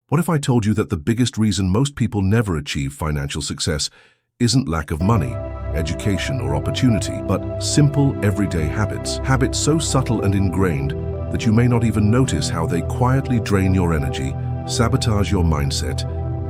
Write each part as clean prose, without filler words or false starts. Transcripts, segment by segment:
What if I told you that the biggest reason most people never achieve financial success isn't lack of money, education, or opportunity, but simple, everyday habits? Habits so subtle and ingrained that you may not even notice how they quietly drain your energy, sabotage your mindset,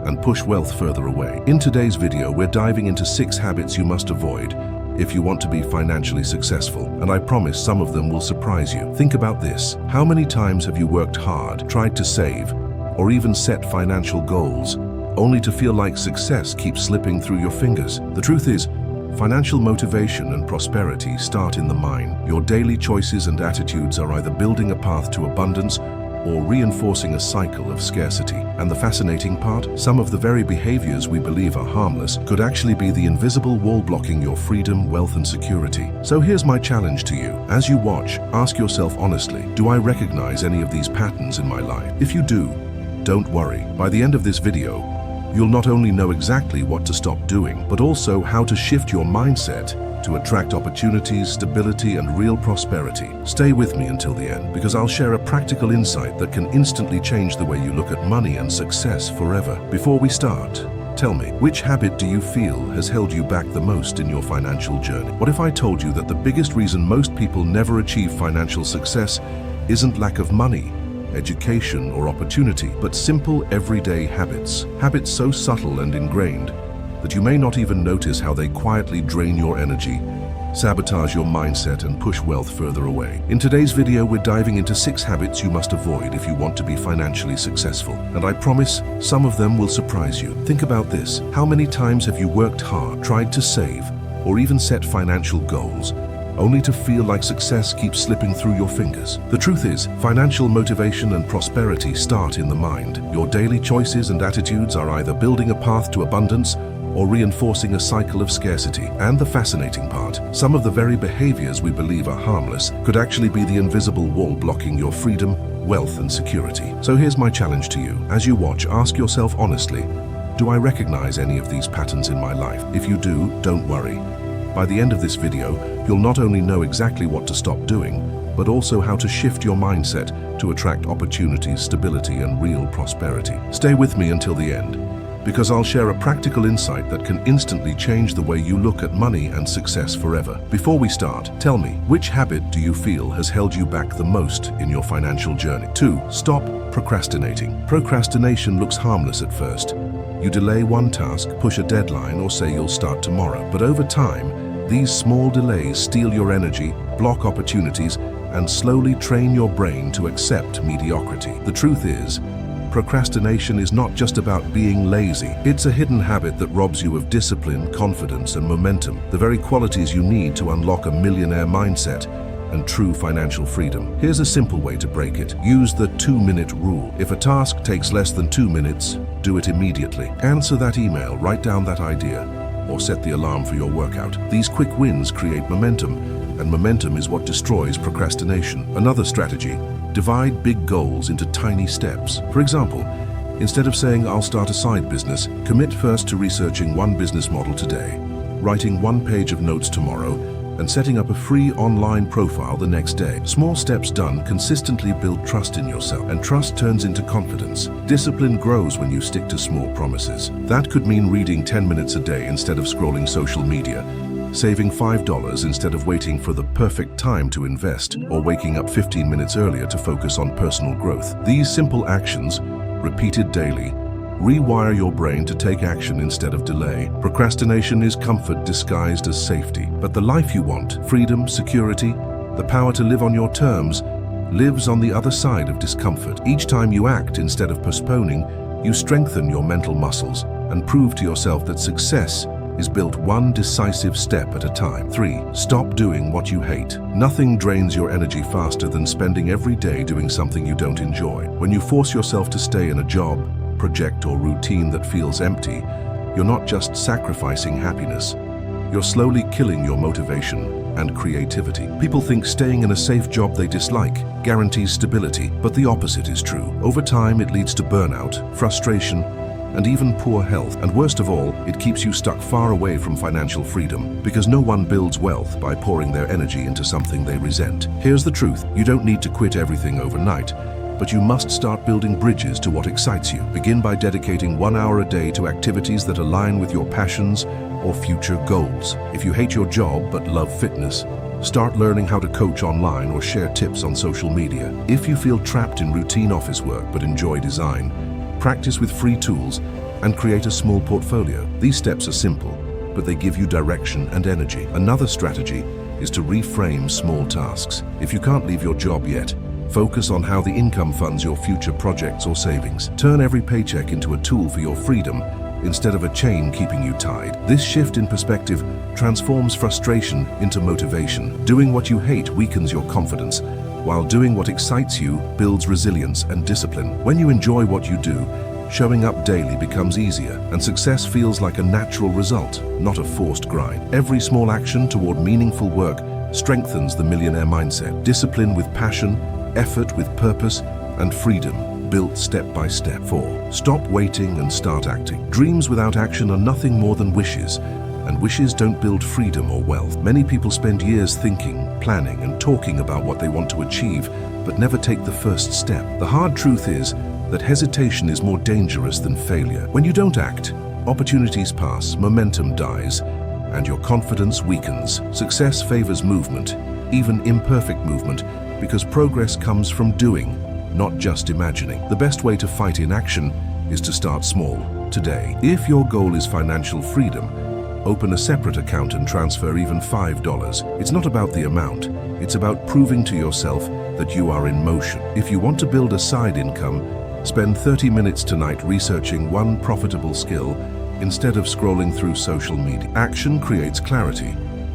and push wealth further away. In today's video, we're diving into 6 habits you must avoid if you want to be financially successful, and I promise some of them will surprise you. Think about this. How many times have you worked hard, tried to save, or even set financial goals, only to feel like success keeps slipping through your fingers? The truth is, financial motivation and prosperity start in the mind. Your daily choices and attitudes are either building a path to abundance or reinforcing a cycle of scarcity. And the fascinating part, some of the very behaviors we believe are harmless could actually be the invisible wall blocking your freedom, wealth, and security. So here's my challenge to you. As you watch, ask yourself honestly, do I recognize any of these patterns in my life? If you do, don't worry. By the end of this video, you'll not only know exactly what to stop doing, but also how to shift your mindset to attract opportunities, stability, and real prosperity. Stay with me until the end, because I'll share a practical insight that can instantly change the way you look at money and success forever. Before we start, tell me, which habit do you feel has held you back the most in your financial journey? What if I told you that the biggest reason most people never achieve financial success isn't lack of money, education, or opportunity, but simple everyday habits? Habits so subtle and ingrained that you may not even notice how they quietly drain your energy, sabotage your mindset, and push wealth further away. In today's video, we're diving into 6 habits you must avoid if you want to be financially successful. And I promise some of them will surprise you. Think about this. How many times have you worked hard, tried to save, or even set financial goals, only to feel like success keeps slipping through your fingers? The truth is, financial motivation and prosperity start in the mind. Your daily choices and attitudes are either building a path to abundance or reinforcing a cycle of scarcity. And the fascinating part, some of the very behaviors we believe are harmless could actually be the invisible wall blocking your freedom, wealth, and security. So here's my challenge to you. As you watch, ask yourself honestly, do I recognize any of these patterns in my life? If you do, don't worry. By the end of this video, you'll not only know exactly what to stop doing, but also how to shift your mindset to attract opportunities, stability, and real prosperity. Stay with me until the end, because I'll share a practical insight that can instantly change the way you look at money and success forever. Before we start, tell me, which habit do you feel has held you back the most in your financial journey? 2. Stop procrastinating. Procrastination looks harmless at first. You delay one task, push a deadline, or say you'll start tomorrow. But over time, these small delays steal your energy, block opportunities, and slowly train your brain to accept mediocrity. The truth is, procrastination is not just about being lazy. It's a hidden habit that robs you of discipline, confidence, and momentum, the very qualities you need to unlock a millionaire mindset and true financial freedom. Here's a simple way to break it. Use the 2-minute rule. If a task takes less than 2 minutes, do it immediately. Answer that email, write down that idea, or set the alarm for your workout. These quick wins create momentum, and momentum is what destroys procrastination. Another strategy, divide big goals into tiny steps. For example, instead of saying, I'll start a side business, commit first to researching one business model today, writing 1 page of notes tomorrow, and setting up a free online profile the next day. Small steps done consistently build trust in yourself, and trust turns into confidence. Discipline grows when you stick to small promises. That could mean reading 10 minutes a day instead of scrolling social media, saving $5 instead of waiting for the perfect time to invest, or waking up 15 minutes earlier to focus on personal growth. These simple actions, repeated daily, rewire your brain to take action instead of delay. Procrastination is comfort disguised as safety, but the life you want, freedom, security, the power to live on your terms, lives on the other side of discomfort. Each time you act instead of postponing, you strengthen your mental muscles and prove to yourself that success is built one decisive step at a time. 3. Stop doing what you hate. Nothing drains your energy faster than spending every day doing something you don't enjoy. When you force yourself to stay in a job, project, or routine that feels empty, you're not just sacrificing happiness, you're slowly killing your motivation and creativity. People think staying in a safe job they dislike guarantees stability, but the opposite is true. Over time, it leads to burnout, frustration, and even poor health. And worst of all, it keeps you stuck far away from financial freedom, because no one builds wealth by pouring their energy into something they resent. Here's the truth: you don't need to quit everything overnight. but you must start building bridges to what excites you. Begin by dedicating 1 hour a day to activities that align with your passions or future goals. If you hate your job but love fitness, start learning how to coach online or share tips on social media. If you feel trapped in routine office work but enjoy design, practice with free tools and create a small portfolio. These steps are simple, but they give you direction and energy. Another strategy is to reframe small tasks. If you can't leave your job yet, focus on how the income funds your future projects or savings. Turn every paycheck into a tool for your freedom instead of a chain keeping you tied. This shift in perspective transforms frustration into motivation. Doing what you hate weakens your confidence, while doing what excites you builds resilience and discipline. When you enjoy what you do, showing up daily becomes easier, and success feels like a natural result, not a forced grind. Every small action toward meaningful work strengthens the millionaire mindset. Discipline with passion, effort with purpose, and freedom built step by step. 4. Stop waiting and start acting. Dreams without action are nothing more than wishes, and wishes don't build freedom or wealth. Many people spend years thinking, planning, and talking about what they want to achieve, but never take the first step. The hard truth is that hesitation is more dangerous than failure. When you don't act, opportunities pass, momentum dies, and your confidence weakens. Success favors movement, even imperfect movement, because progress comes from doing, not just imagining. The best way to fight inaction is to start small, today. If your goal is financial freedom, open a separate account and transfer even $5. It's not about the amount, it's about proving to yourself that you are in motion. If you want to build a side income, spend 30 minutes tonight researching one profitable skill instead of scrolling through social media. Action creates clarity,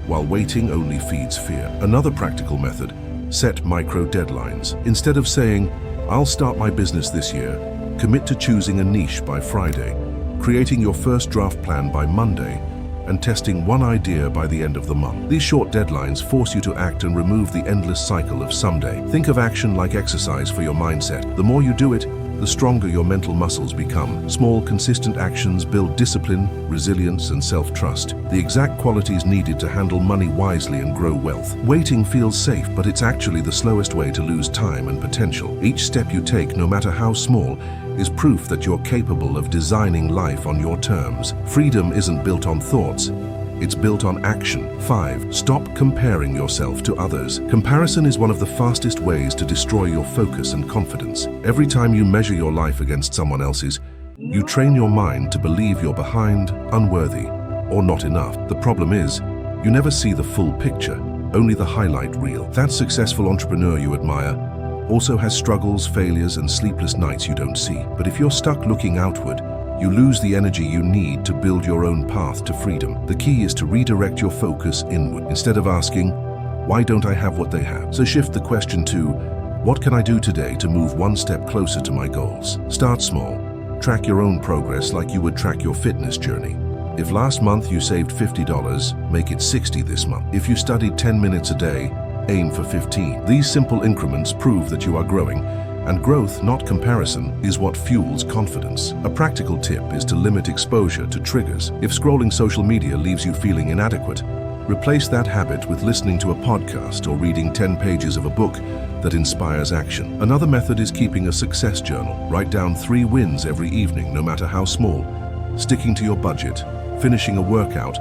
while waiting only feeds fear. Another practical method: set micro deadlines. Instead of saying, "I'll start my business this year," commit to choosing a niche by Friday, creating your first draft plan by Monday, and testing one idea by the end of the month. These short deadlines force you to act and remove the endless cycle of someday. Think of action like exercise for your mindset. The more you do it, the stronger your mental muscles become. Small, consistent actions build discipline, resilience, and self-trust, the exact qualities needed to handle money wisely and grow wealth. Waiting feels safe, but it's actually the slowest way to lose time and potential. Each step you take, no matter how small, is proof that you're capable of designing life on your terms. Freedom isn't built on thoughts, it's built on action. 5. Stop comparing yourself to others. Comparison is one of the fastest ways to destroy your focus and confidence. Every time you measure your life against someone else's, you train your mind to believe you're behind, unworthy, or not enough. The problem is, you never see the full picture, only the highlight reel. That successful entrepreneur you admire also has struggles, failures, and sleepless nights you don't see. But if you're stuck looking outward, you lose the energy you need to build your own path to freedom. The key is to redirect your focus inward. Instead of asking, "Why don't I have what they have?" So shift the question to, "What can I do today to move one step closer to my goals?" Start small. Track your own progress like you would track your fitness journey. If last month you saved $50, make it 60 this month. If you studied 10 minutes a day, aim for 15. These simple increments prove that you are growing, and growth, not comparison, is what fuels confidence. A practical tip is to limit exposure to triggers. If scrolling social media leaves you feeling inadequate, replace that habit with listening to a podcast or reading 10 pages of a book that inspires action. Another method is keeping a success journal. Write down 3 wins every evening, no matter how small. Sticking to your budget, finishing a workout,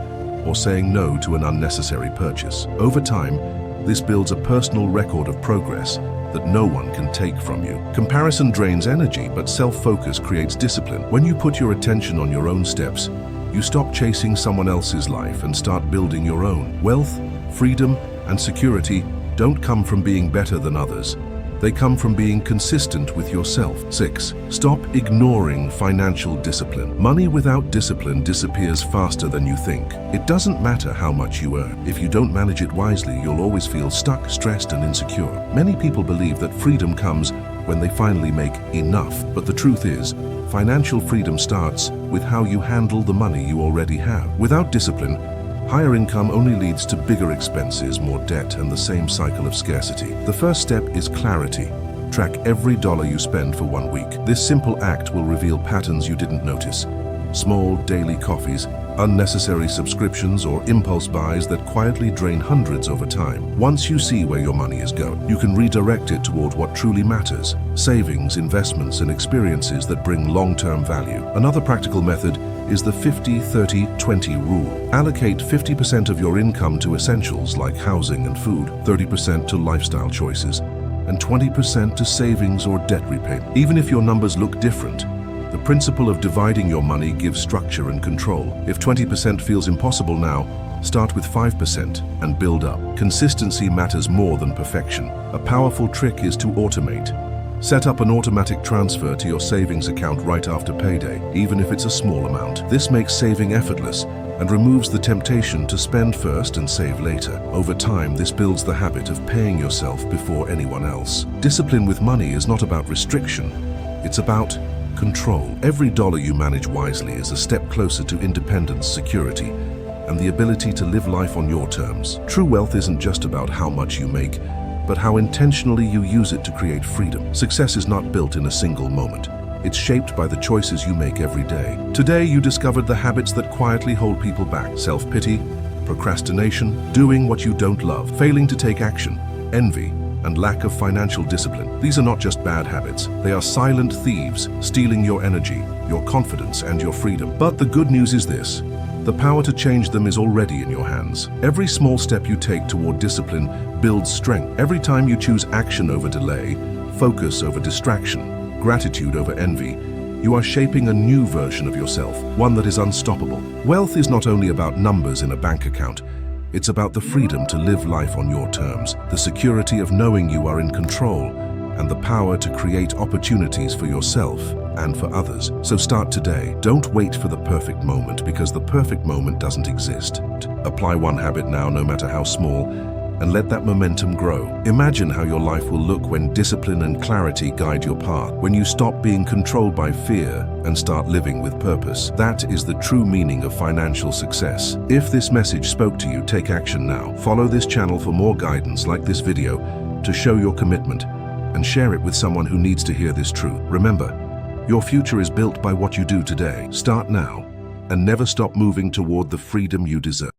or saying no to an unnecessary purchase. Over time, this builds a personal record of progress that no one can take from you. Comparison drains energy, but self-focus creates discipline. When you put your attention on your own steps, you stop chasing someone else's life and start building your own. Wealth, freedom, and security don't come from being better than others. They come from being consistent with yourself. 6. Stop ignoring financial discipline. Money without discipline disappears faster than you think. It doesn't matter how much you earn. If you don't manage it wisely, you'll always feel stuck, stressed, and insecure. Many people believe that freedom comes when they finally make enough. But the truth is, financial freedom starts with how you handle the money you already have. Without discipline, higher income only leads to bigger expenses, more debt, and the same cycle of scarcity. The first step is clarity. Track every dollar you spend for 1 week. This simple act will reveal patterns you didn't notice. Small daily coffees, unnecessary subscriptions, or impulse buys that quietly drain hundreds over time. Once you see where your money is going, you can redirect it toward what truly matters: savings, investments, and experiences that bring long-term value. Another practical method is the 50-30-20 rule. Allocate 50% of your income to essentials like housing and food, 30% to lifestyle choices, and 20% to savings or debt repayment. Even if your numbers look different, the principle of dividing your money gives structure and control. If 20% feels impossible now, start with 5% and build up. Consistency matters more than perfection. A powerful trick is to automate. Set up an automatic transfer to your savings account right after payday, even if it's a small amount. This makes saving effortless and removes the temptation to spend first and save later. Over time, this builds the habit of paying yourself before anyone else. Discipline with money is not about restriction, it's about control. Every dollar you manage wisely is a step closer to independence, security, and the ability to live life on your terms. True wealth isn't just about how much you make, but how intentionally you use it to create freedom. Success is not built in a single moment. It's shaped by the choices you make every day. Today, you discovered the habits that quietly hold people back: self-pity, procrastination, doing what you don't love, failing to take action, envy, and lack of financial discipline. These are not just bad habits. They are silent thieves, stealing your energy, your confidence, and your freedom. But the good news is this: the power to change them is already in your hands. Every small step you take toward discipline builds strength. Every time you choose action over delay, focus over distraction, gratitude over envy, you are shaping a new version of yourself, one that is unstoppable. Wealth is not only about numbers in a bank account. It's about the freedom to live life on your terms, the security of knowing you are in control, and the power to create opportunities for yourself and for others. So start today. Don't wait for the perfect moment, because the perfect moment doesn't exist. Apply one habit now, no matter how small, and let that momentum grow. Imagine how your life will look when discipline and clarity guide your path, when you stop being controlled by fear and start living with purpose. That is the true meaning of financial success. If this message spoke to you, take action now. Follow this channel for more guidance like this video to show your commitment, and share it with someone who needs to hear this truth. Remember, your future is built by what you do today. Start now and never stop moving toward the freedom you deserve.